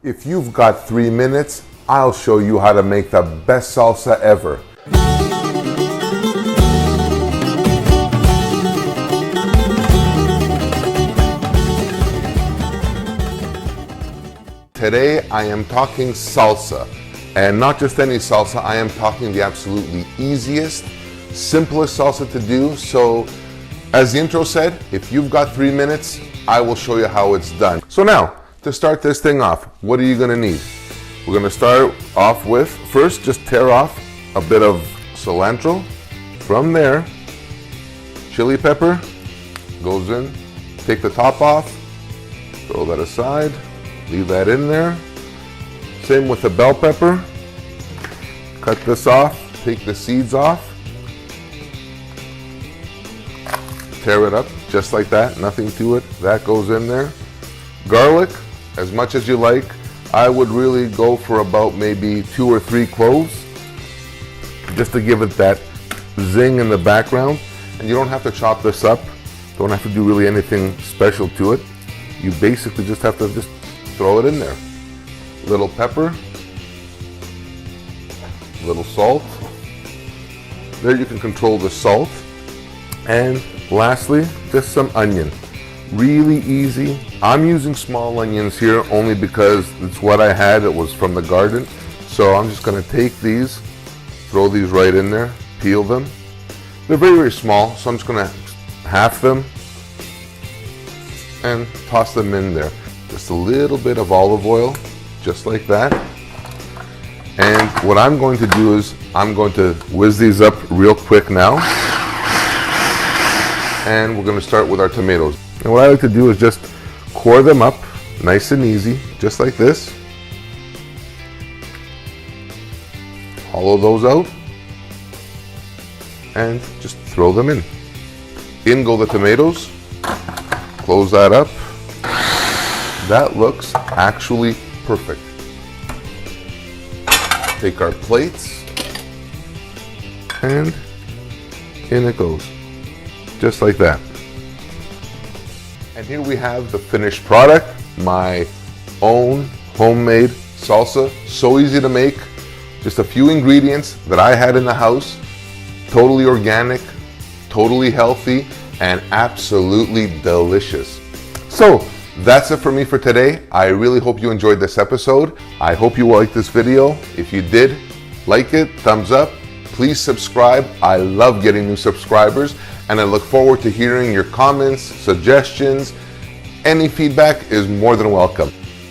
If you've got 3 minutes, I'll show you how to make the best salsa ever. Today I am talking salsa, and not just any salsa. I am talking the absolutely easiest, simplest salsa to do. So as the intro said, if you've got 3 minutes, I will show you how it's done. So now, to start this thing off, what are you gonna need? We're gonna start off with, first just tear off a bit of cilantro. From there, chili pepper goes in. Take the top off, throw that aside, leave that in there. Same with the bell pepper. Cut this off, take the seeds off. Tear it up just like that, nothing to it. That goes in there. Garlic, as much as you like. I would really go for about maybe 2 or 3 cloves, just to give it that zing in the background. And you don't have to chop this up. Don't have to do really anything special to it. You basically just have to just throw it in there. Little pepper, little salt. There you can control the salt. And lastly, just some onion. Really easy. I'm using small onions here only because it's what I had. It was from the garden. So I'm just gonna take these, throw these right in there, peel them. They're very, very small, so I'm just gonna half them and toss them in there. Just a little bit of olive oil, just like that. And what I'm going to do is I'm going to whiz these up real quick now. And we're gonna start with our tomatoes. And what I like to do is just core them up nice and easy, just like this. Hollow those out and just throw them in. In go the tomatoes. Close that up. That looks actually perfect. Take our plates and in it goes. Just like that. And here we have the finished product, my own homemade salsa. So easy to make, just a few ingredients that I had in the house, totally organic, totally healthy, and absolutely delicious. So that's it for me for today. I really hope you enjoyed this episode. I hope you liked this video. If you did, like it, thumbs up. Please subscribe. I love getting new subscribers, and I look forward to hearing your comments, suggestions. Any feedback is more than welcome.